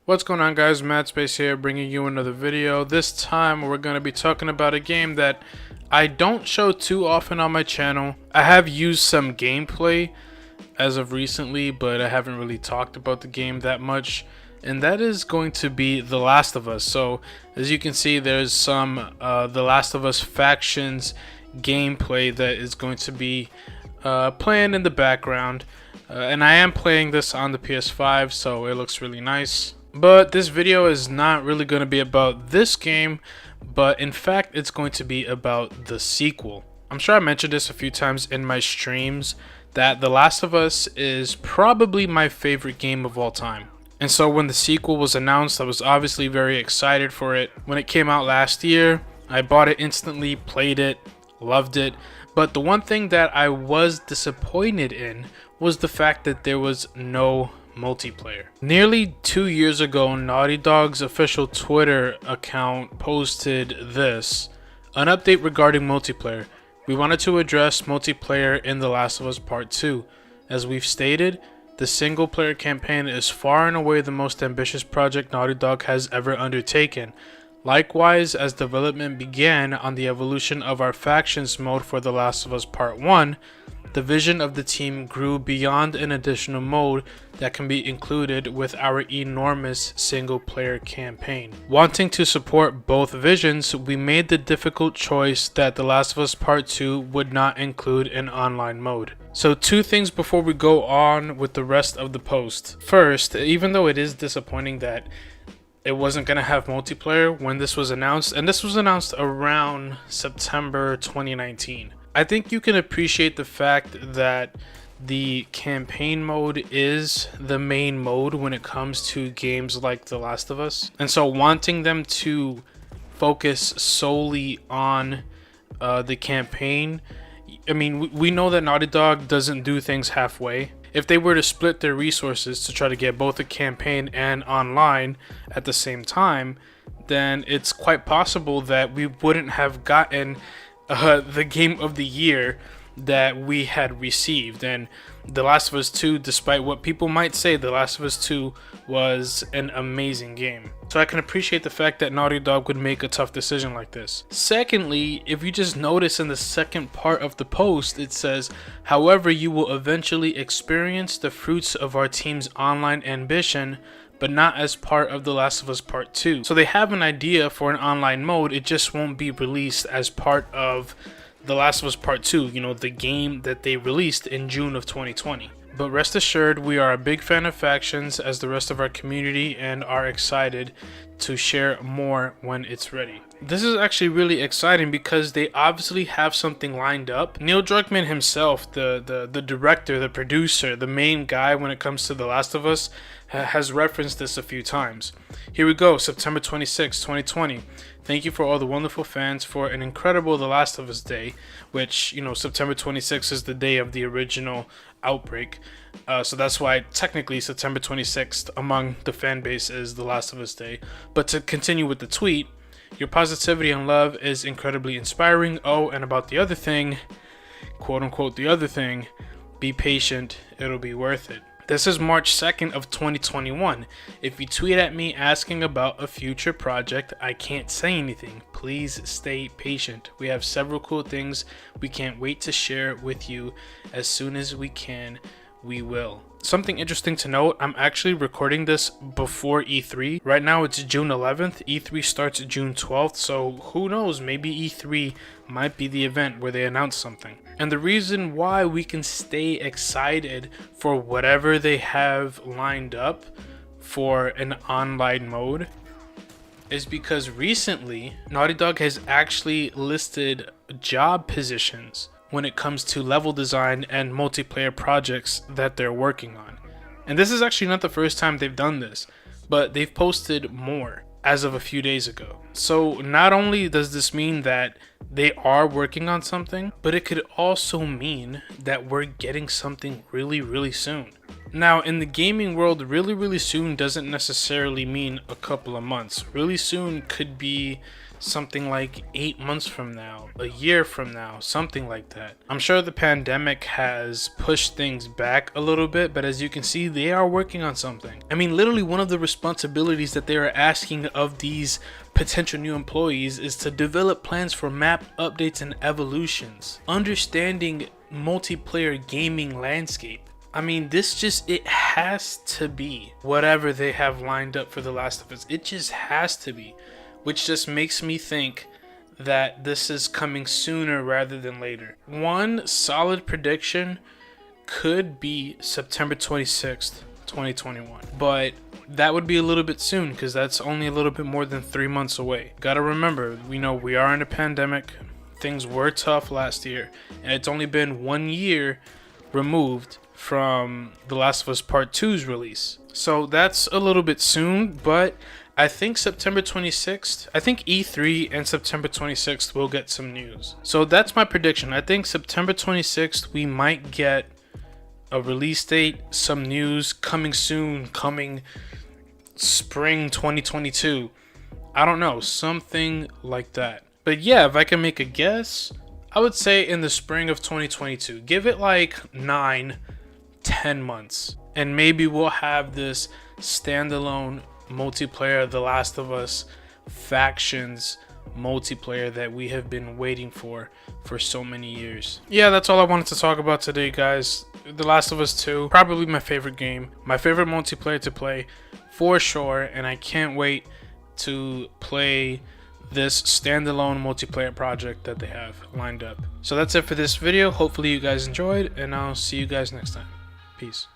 What's going on, guys? MadSpace here, bringing you another video. This time we're going to be talking about a game that I don't show too often on my channel. I have used some gameplay as of recently, but I haven't really talked about the game that much, and that is going to be The Last of Us. So as you can see, there's some The Last of Us factions gameplay that is going to be playing in the background, and I am playing this on the PS5, so it looks really nice. But this video is not really going to be about this game, but in fact it's going to be about the sequel. I'm sure I mentioned this a few times in my streams that The Last of Us is probably my favorite game of all time. And so when the sequel was announced, I was obviously very excited for it. When it came out last year, I bought it instantly, played it, loved it. But the one thing that I was disappointed in was the fact that there was no multiplayer. Nearly 2 years ago, Naughty Dog's official Twitter account posted this: an update regarding multiplayer. We wanted to address multiplayer in The Last of Us Part 2. As we've stated, the single player campaign is far and away the most ambitious project Naughty Dog has ever undertaken. Likewise, as development began on the evolution of our factions mode for The Last of Us Part 1, the vision of the team grew beyond an additional mode that can be included with our enormous single-player campaign. Wanting to support both visions, we made the difficult choice that The Last of Us Part 2 would not include an online mode. So two things before we go on with the rest of the post. First, even though it is disappointing that it wasn't going to have multiplayer when this was announced, and this was announced around September 2019. I think you can appreciate the fact that the campaign mode is the main mode when it comes to games like The Last of Us. And so wanting them to focus solely on the campaign, I mean, we know that Naughty Dog doesn't do things halfway. If they were to split their resources to try to get both the campaign and online at the same time, then it's quite possible that we wouldn't have gotten the game of the year that we had received. And The Last of Us 2, despite what people might say, The Last of Us 2 was an amazing game. So I can appreciate the fact that Naughty Dog would make a tough decision like this. Secondly, if you just notice in the second part of the post, it says, however, you will eventually experience the fruits of our team's online ambition, but not as part of The Last of Us Part 2. So they have an idea for an online mode, it just won't be released as part of The Last of Us Part 2, you know, the game that they released in June of 2020. But rest assured, we are a big fan of factions as the rest of our community and are excited to share more when it's ready. This is actually really exciting because they obviously have something lined up. Neil Druckmann himself, the director, the producer, the main guy when it comes to The Last of Us, has referenced this a few times. Here we go, September 26, 2020. Thank you for all the wonderful fans for an incredible The Last of Us Day, which, you know, September 26 is the day of the original outbreak. So that's why technically September 26th among the fan base is The Last of Us Day. But to continue with the tweet, your positivity and love is incredibly inspiring. Oh, and about the other thing, quote unquote, the other thing, be patient, it'll be worth it. This is March 2nd of 2021. If you tweet at me asking about a future project, I can't say anything. Please stay patient. We have several cool things we can't wait to share with you. As soon as we can, we will. Something interesting to note, I'm actually recording this before E3. Right now it's June 11th, E3 starts June 12th, so who knows, maybe E3 might be the event where they announce something. And the reason why we can stay excited for whatever they have lined up for an online mode is because recently Naughty Dog has actually listed job positions when it comes to level design and multiplayer projects that they're working on. And this is actually not the first time they've done this, but they've posted more as of a few days ago. So not only does this mean that they are working on something, but it could also mean that we're getting something really, really soon. Now, in the gaming world, really soon doesn't necessarily mean a couple of months. Really soon could be something like 8 months from now, a year from now, something like that. I'm sure the pandemic has pushed things back a little bit, but as you can see, they are working on something. I mean, literally one of the responsibilities that they are asking of these potential new employees is to develop plans for map updates and evolutions, understanding multiplayer gaming landscape. I mean, it has to be whatever they have lined up for The Last of Us. It just has to be, which just makes me think that this is coming sooner rather than later. One solid prediction could be September 26th, 2021, but that would be a little bit soon because that's only a little bit more than 3 months away. Gotta remember, we are in a pandemic. Things were tough last year, and it's only been 1 year removed from The Last of Us Part 2's release. So that's a little bit soon, but I think September 26th, I think E3 and September 26th will get some news. So that's my prediction. I think September 26th we might get a release date, some news coming soon, coming spring 2022. I don't know, something like that. But yeah, if I can make a guess, I would say in the spring of 2022. Give it like 9-10 months, and maybe we'll have this standalone multiplayer The Last of Us factions multiplayer that we have been waiting for so many years. Yeah, that's all I wanted to talk about today, guys. The Last of Us 2, probably my favorite game, my favorite multiplayer to play for sure, and I can't wait to play this standalone multiplayer project that they have lined up. So that's it for this video. Hopefully you guys enjoyed, and I'll see you guys next time. Peace.